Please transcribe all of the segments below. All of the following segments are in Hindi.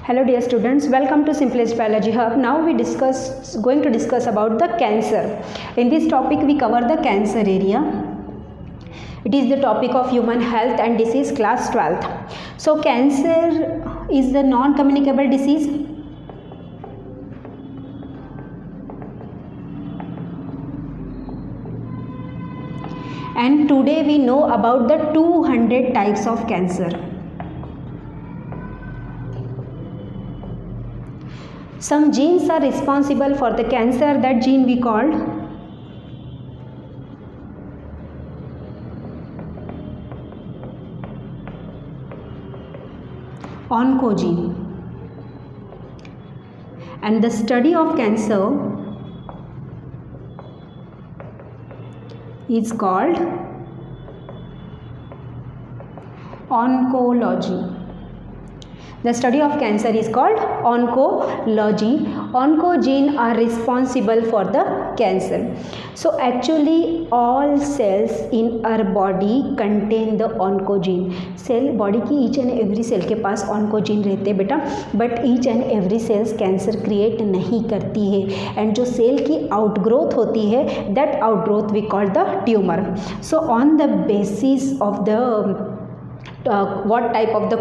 Hello dear students, welcome to Simplest Biology Hub. Now we going to discuss about the cancer. In this topic we cover the cancer area. It is the topic of human health and disease class 12th. So cancer is the non-communicable disease. And today we know about the 200 types of cancer. Some genes are responsible for the cancer. That gene we called oncogene. And the study of cancer is called oncology. The study of cancer is called oncology. Oncogene are responsible for the cancer. So actually all cells in our body contain the oncogene. Cell body की each and every cell के पास oncogene रहते हैं बेटा, but each and every cells cancer create नहीं करती है. And जो cell की outgrowth होती है, that outgrowth we call the tumor. So on the basis of the what type of the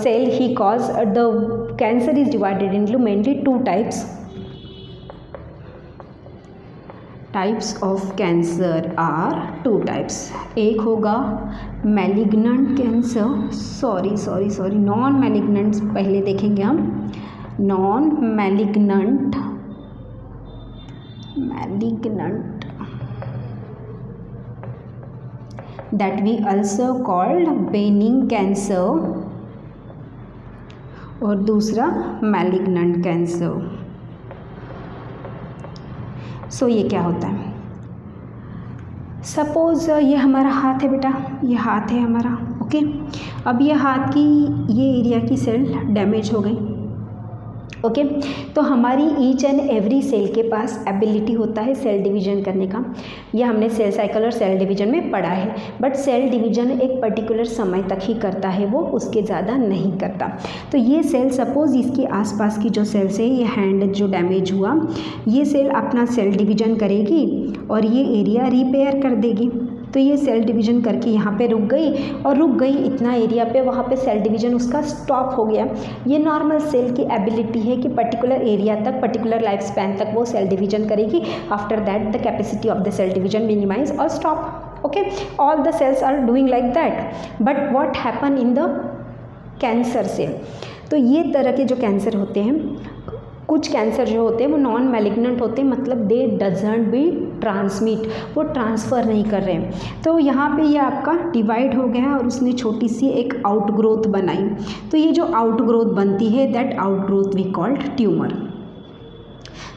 cell he cause, the cancer is divided into mainly two types. Types of cancer are two types. एक होगा malignant cancer, नॉन मैलिग्नेंट पहले देखेंगे हम. Non malignant that we also called benign cancer और दूसरा malignant cancer. So ये क्या होता है? सपोज ये हमारा हाथ है बेटा, ये हाथ है हमारा, ओके. अब ये हाथ की ये एरिया की सेल डैमेज हो गई, ओके. तो हमारी ईच एंड एवरी सेल के पास एबिलिटी होता है सेल डिवीजन करने का. यह हमने सेल साइकिल और सेल डिवीजन में पढ़ा है. बट सेल डिवीजन एक पर्टिकुलर समय तक ही करता है, वो उसके ज़्यादा नहीं करता. तो ये सेल सपोज इसके आसपास की जो सेल्स है, ये हैंड जो डैमेज हुआ, ये सेल अपना सेल डिवीजन करेगी और ये एरिया रिपेयर कर देगी. तो ये सेल डिवीजन करके यहाँ पे रुक गई इतना एरिया पे, वहाँ पे सेल डिवीजन उसका स्टॉप हो गया. ये नॉर्मल सेल की एबिलिटी है कि पर्टिकुलर एरिया तक, पर्टिकुलर लाइफ स्पैन तक वो सेल डिवीजन करेगी. After that the capacity of the cell division minimise और stop, okay. All the cells are doing like that. But what happen in the cancer cell? तो ये तरह के जो कैंसर होते हैं, कुछ कैंसर जो होते हैं वो नॉन मैलिग्नेंट होते हैं, मतलब दे डजंट बी ट्रांसमिट, वो ट्रांसफ़र नहीं कर रहे हैं. तो यहाँ पे ये आपका डिवाइड हो गया और उसने छोटी सी एक आउटग्रोथ बनाई. तो ये जो आउटग्रोथ बनती है, that outgrowth we called tumour.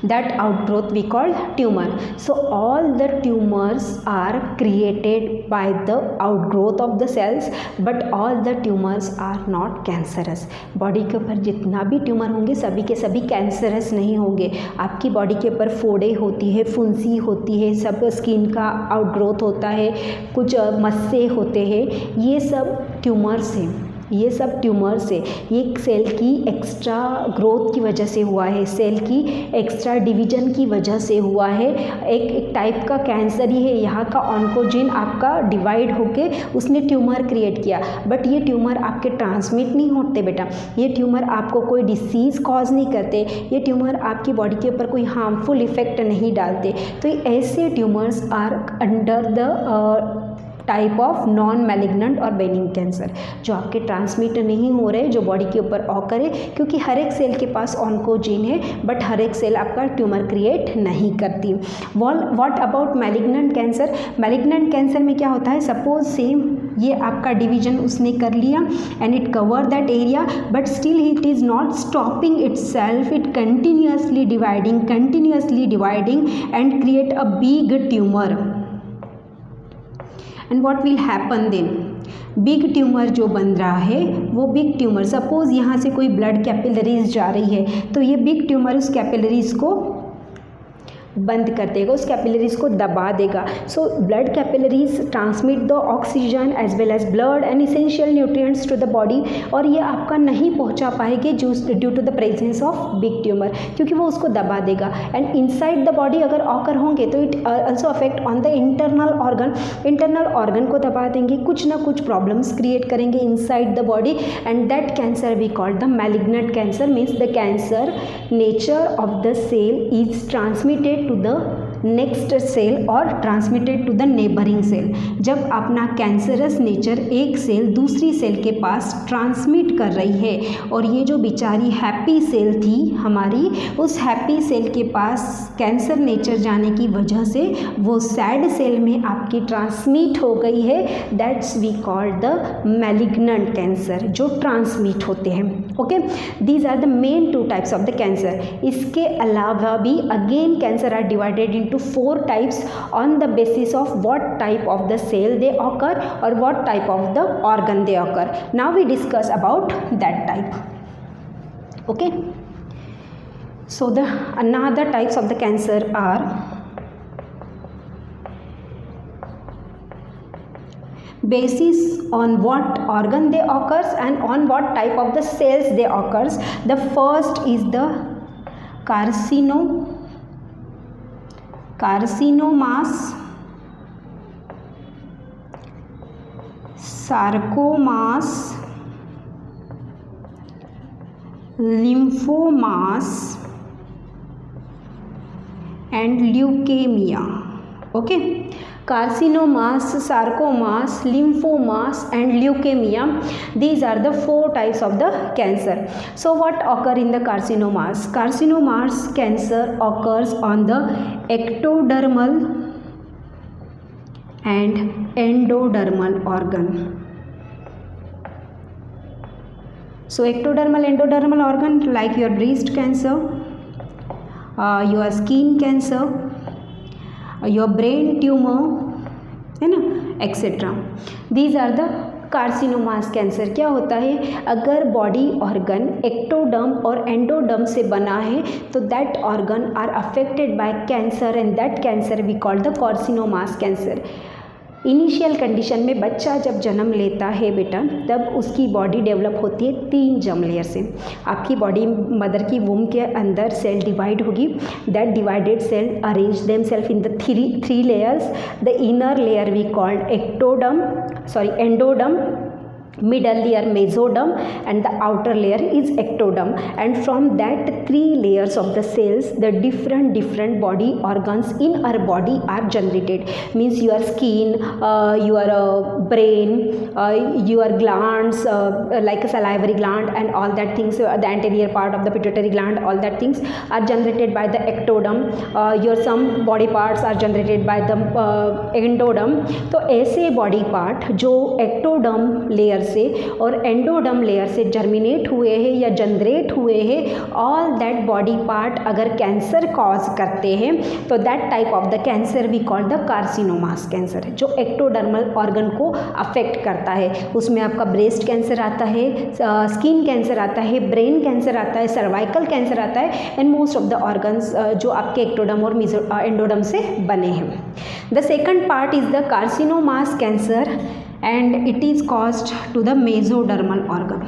That outgrowth we call tumor. So all the tumors are created by the outgrowth of the cells, but all the tumors are not cancerous. Body के ऊपर जितना भी ट्यूमर होंगे सभी के सभी कैंसरस नहीं होंगे. आपकी बॉडी के ऊपर फोड़े होती है, फुंसी होती है, सब स्किन का आउटग्रोथ होता है, कुछ मस्से होते हैं, ये सब ट्यूमर्स हैं. ये सब ट्यूमर्स है. ये सेल की एक्स्ट्रा ग्रोथ की वजह से हुआ है, सेल की एक्स्ट्रा डिवीजन की वजह से हुआ है. एक टाइप का कैंसर ही है. यहाँ का ऑन्कोजीन आपका डिवाइड होके उसने ट्यूमर क्रिएट किया. बट ये ट्यूमर आपके ट्रांसमिट नहीं होते बेटा. ये ट्यूमर आपको कोई डिसीज़ कॉज नहीं करते. ये ट्यूमर आपकी बॉडी के ऊपर कोई हार्मफुल इफेक्ट नहीं डालते. तो ऐसे tumours are under the type of non malignant और बेनिग्न कैंसर, जो आपके ट्रांसमिट नहीं हो रहे, जो बॉडी के ऊपर ऑकर है, क्योंकि हर एक सेल के पास ऑन्कोजीन है, बट हर एक सेल आपका ट्यूमर क्रिएट नहीं करती. What about malignant cancer? Malignant cancer में क्या होता है? सपोज सेम ये आपका डिवीजन उसने कर लिया and it cover that area, but still it is not stopping itself. It continuously dividing and create a big tumour. And what will happen then? Big tumour जो बन रहा है वो बिग ट्यूमर, सपोज़ यहाँ से कोई ब्लड कैपिलरीज जा रही है, तो ये बिग ट्यूमर उस कैपिलरीज को बंद कर देगा, उस कैपिलरीज को दबा देगा। So blood capillaries transmit the oxygen as well as blood and essential nutrients to the body, और ये आपका नहीं पहुंचा पाएंगे due to the presence of big tumour, क्योंकि वो उसको दबा देगा। एंड इनसाइड द बॉडी अगर ऑकर होंगे तो it also affect on the internal organ को दबा देंगे, कुछ ना कुछ प्रॉब्लम्स क्रिएट करेंगे inside the body, and that cancer we call the malignant cancer. Means the cancer nature of the cell is transmitted to the next cell और transmitted to the neighbouring cell. जब अपना कैंसरस नेचर एक सेल दूसरी सेल के पास ट्रांसमिट कर रही है, और ये जो बेचारी हैप्पी सेल थी हमारी, उस हैप्पी सेल के पास कैंसर नेचर जाने की वजह से वो सैड सेल में आपकी ट्रांसमिट हो गई है, that's we call the malignant cancer, जो ट्रांसमिट होते हैं। Okay, these are the main 2 types of the cancer. इसके अलावा भी again cancer are divided into 4 types on the basis of what type of the cell they occur or what type of the organ they occur. Now we discuss about that type. Okay, so the another types of the cancer are basis on what organ they occurs and on what type of the cells they occurs. The first is the carcinomas, sarcomas, lymphomas and leukemia. Okay, carcinomas, sarcomas, lymphomas and leukemia, these are the 4 types of the cancer. So what occur in the carcinomas? Carcinomas cancer occurs on the ectodermal and endodermal organ. So ectodermal, endodermal organ like your breast cancer, your skin cancer, your brain tumor, है ना, etcetera. These are the carcinomas cancer. क्या होता है, अगर बॉडी ऑर्गन एक्टोडर्म और एंडोडर्म से बना है तो that organ are affected by cancer and that cancer we call the carcinomas cancer. Initial condition में बच्चा जब जन्म लेता है बेटा, तब उसकी बॉडी डेवलप होती है 3 जर्म लेयर से। आपकी बॉडी मदर की वूम के अंदर सेल डिवाइड होगी, that divided cell arrange themself in the 3 layers. The inner layer we called endoderm, middle layer mesoderm and the outer layer is ectoderm, and from that 3 layers of the cells the different body organs in our body are generated. Means your skin, your brain, your glands like a salivary gland and all that things, the anterior part of the pituitary gland, all that things are generated by the ectoderm. Your some body parts are generated by the endoderm. तो ऐसे बॉडी पार्ट जो एक्टोडर्म लेयर से और एंडोडर्म लेयर से जर्मिनेट हुए हैं या जनरेट हुए हैं, ऑल दैट बॉडी पार्ट अगर कैंसर कॉज करते हैं तो that type of the cancer we call the carcinomas cancer, जो एक्टोडर्मल ऑर्गन को अफेक्ट करता है। उसमें आपका ब्रेस्ट कैंसर आता है, स्किन कैंसर आता है, ब्रेन कैंसर आता है, सर्वाइकल कैंसर आता है, and most of the organs जो आपके एक्टोडर्म और एंडोडर्म से बने हैं। The second part is the carcinomas cancer and it is caused to the mesodermal organ.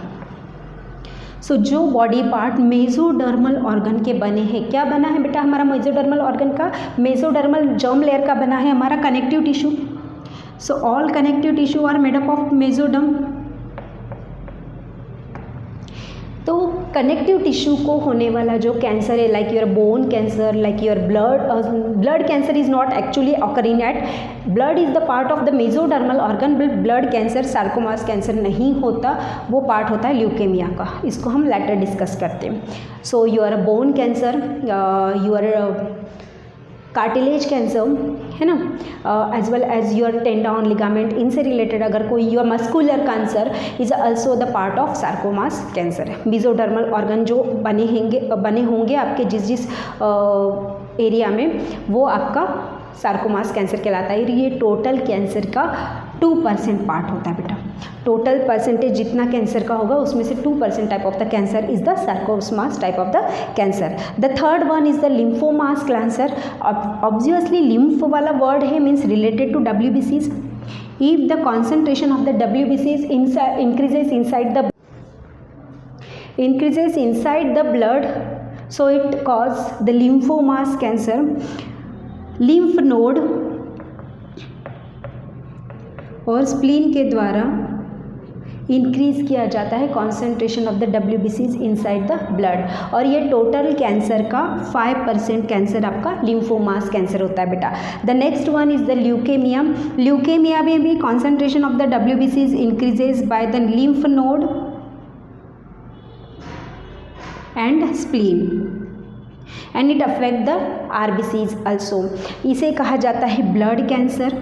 सो जो बॉडी पार्ट मेसोडर्मल ऑर्गन के बने हैं, क्या बना है बेटा हमारा मेसोडर्मल ऑर्गन का, मेसोडर्मल जर्म लेयर का बना है हमारा connective tissue. So all connective tissue are made up of mesoderm. तो कनेक्टिव टिश्यू को होने वाला जो कैंसर है, like your bone cancer, like your blood cancer is not actually occurring at, blood is the part of the mesodermal organ, blood cancer sarcomas cancer नहीं होता, वो पार्ट होता है ल्यूकेमिया का। इसको हम लेटर डिस्कस करते हैं। So your bone cancer, your cartilage cancer है ना, as well as your tendon ligament, इनसे रिलेटेड अगर कोई your muscular cancer is also the part of sarcomas cancer. Mesodermal organ जो बने होंगे आपके जिस एरिया में, वो आपका सार्कोमास कैंसर कहलाता है। ये टोटल कैंसर का 2% पार्ट होता है बेटा। टोटल परसेंटेज जितना कैंसर का होगा उसमें से 2% type of the cancer is the sarcomas type of the cancer. The third one is the lymphomas cancer. Obviously lymph वाला वर्ड है, means related to WBCs। If the concentration of the WBCs increases inside the blood, so it causes the lymphomas cancer. lymph node और स्प्लीन के द्वारा इंक्रीज़ किया जाता है concentration of the WBCs inside the blood, और ये टोटल कैंसर का 5% कैंसर आपका लिम्फोमास कैंसर होता है बेटा। The next one is the leukaemia. Leukaemia में भी concentration of the WBCs increases by the lymph node and spleen and it affect the RBCs also। इसे कहा जाता है ब्लड कैंसर,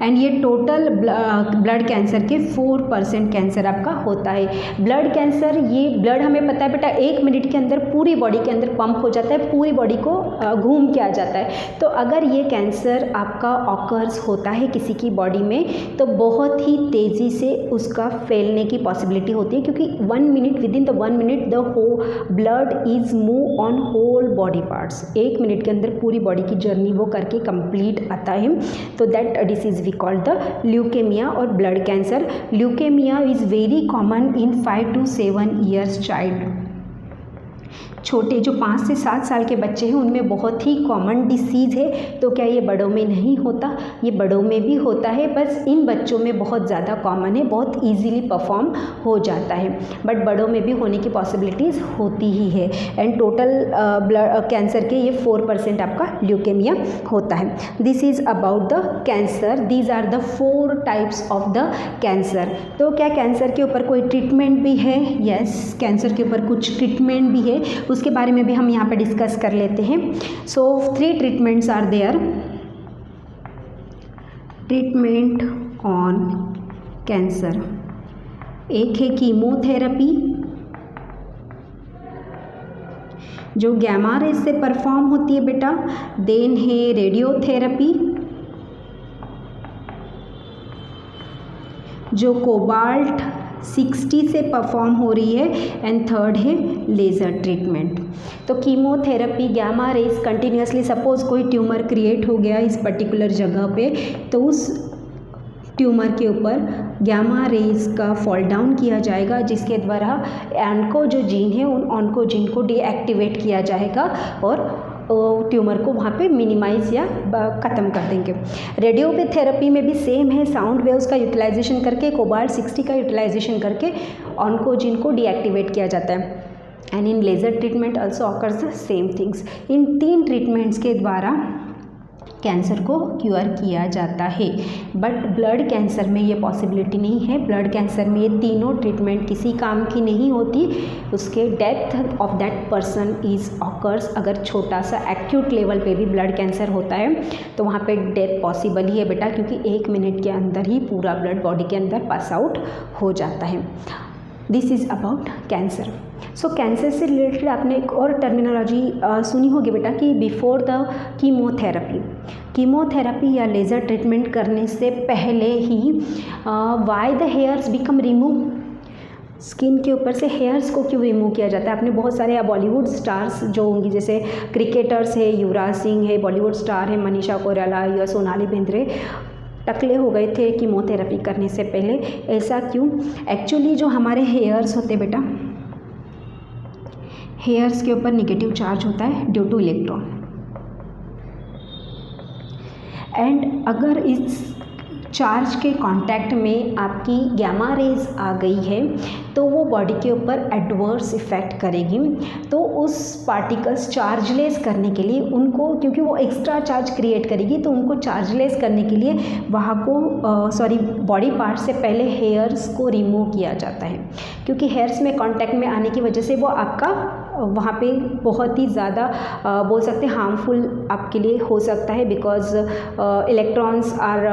एंड ये टोटल ब्लड कैंसर के 4% कैंसर आपका होता है। ब्लड कैंसर, ये ब्लड हमें पता है बेटा 1 मिनट के अंदर पूरी बॉडी के अंदर पंप हो जाता है, पूरी बॉडी को घूम के आ जाता है। तो अगर ये कैंसर आपका ऑकर्स होता है किसी की बॉडी में तो बहुत ही तेज़ी से उसका फैलने की पॉसिबिलिटी होती है, क्योंकि 1 minute, within the 1 minute the whole blood is move on whole body parts. 1 minute के अंदर पूरी बॉडी की जर्नी वो करके कंप्लीट आता है। तो that disease called the leukemia और blood cancer. Leukemia is very common in 5 to 7 years child. छोटे जो 5 से 7 साल के बच्चे हैं उनमें बहुत ही कॉमन डिसीज़ है। तो क्या ये बड़ों में नहीं होता? ये बड़ों में भी होता है, बस इन बच्चों में बहुत ज़्यादा कॉमन है, बहुत इजीली परफॉर्म हो जाता है, बट बड़ों में भी होने की पॉसिबिलिटीज़ होती ही है। एंड टोटल ब्लड कैंसर के ये 4% आपका ल्यूकेमिया होता है। This is about the cancer. These are the 4 types of the cancer. तो क्या कैंसर के ऊपर कोई ट्रीटमेंट भी है? यस, कैंसर के ऊपर कुछ ट्रीटमेंट भी है, उसके बारे में भी हम यहाँ पर डिस्कस कर लेते हैं। So 3 treatments are there. Treatment on cancer, एक है कीमोथेरेपी जो गैमा रेज से परफॉर्म होती है बेटा, देन है रेडियोथेरेपी जो कोबाल्ट 60 से परफॉर्म हो रही है, एंड थर्ड है लेज़र ट्रीटमेंट। तो chemotherapy, gamma rays continuously, suppose कोई ट्यूमर क्रिएट हो गया इस पर्टिकुलर जगह पे, तो उस ट्यूमर के ऊपर गैमा रेज का फॉल डाउन किया जाएगा, जिसके द्वारा ऑन्को जो जीन है उन ऑन्को जीन को डीएक्टिवेट किया जाएगा और ट्यूमर को वहाँ पे मिनिमाइज या ख़त्म कर देंगे। रेडियोथेरेपी में भी सेम है, साउंड वेव्स का यूटिलाइजेशन करके, कोबाल्ट 60 का यूटिलाइजेशन करके ऑन्कोजीन को डीएक्टिवेट किया जाता है। And in laser treatment also occurs the same things. In 3 treatments के द्वारा कैंसर को क्योर किया जाता है, बट ब्लड कैंसर में ये पॉसिबिलिटी नहीं है। ब्लड कैंसर में ये तीनों ट्रीटमेंट किसी काम की नहीं होती, उसके death of that person is occurs. अगर छोटा सा एक्यूट लेवल पे भी ब्लड कैंसर होता है तो वहाँ पे डेथ पॉसिबल ही है बेटा, क्योंकि 1 मिनट के अंदर ही पूरा ब्लड बॉडी के अंदर पास आउट हो जाता है। This is about cancer. So cancer से रिलेटेड आपने एक और टर्मिनोलॉजी सुनी होगी बेटा कि बिफोर द कीमोथेरेपी या लेज़र ट्रीटमेंट करने से पहले ही why the hairs become remove, skin के ऊपर से हेयर्स को क्यों रिमूव किया जाता है? आपने बहुत सारे बॉलीवुड स्टार्स जो होंगी, जैसे क्रिकेटर्स है, युवराज सिंह है, बॉलीवुड स्टार है, मनीषा कोइराला या सोनाली बेंद्रे, टकले हो गए थे कीमोथेरेपी करने से पहले। ऐसा क्यों? एक्चुअली जो हमारे हेयर्स होते बेटा, हेयर्स के ऊपर नेगेटिव चार्ज होता है ड्यू टू इलेक्ट्रॉन, एंड अगर इस चार्ज के कांटेक्ट में आपकी गैमा रेज आ गई है तो वो बॉडी के ऊपर एडवर्स इफ़ेक्ट करेगी। तो उस पार्टिकल्स चार्जलेस करने के लिए उनको, क्योंकि वो एक्स्ट्रा चार्ज क्रिएट करेगी, तो उनको चार्जलेस करने के लिए वहाँ को बॉडी पार्ट से पहले हेयर्स को रिमूव किया जाता है, क्योंकि हेयर्स में कांटेक्ट में आने की वजह से वो आपका वहाँ पे बहुत ही ज़्यादा बोल सकते हैं हार्मफुल आपके लिए हो सकता है, because electrons are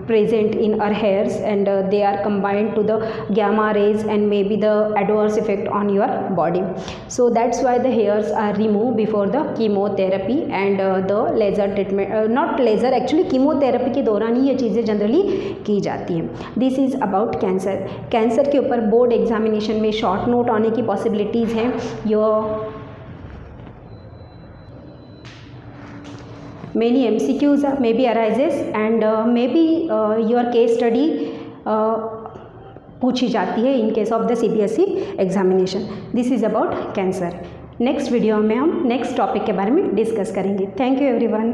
present in our hairs, and they are combined to the gamma rays and maybe the adverse effect on your body. So that's why the hairs are removed before the chemotherapy and the laser treatment, not laser, actually chemotherapy के दौरान ही ये चीज़ें जनरली की जाती हैं. This is about cancer. Cancer के ऊपर बोर्ड एग्जामिनेशन में शॉर्ट नोट आने की पॉसिबिलिटीज़ हैं. Your many MCQs maybe arises and maybe your case study पूछी जाती है in case of the CBSE examination. This is about cancer. Next video में हम नेक्स्ट टॉपिक के बारे में डिस्कस करेंगे. Thank you everyone.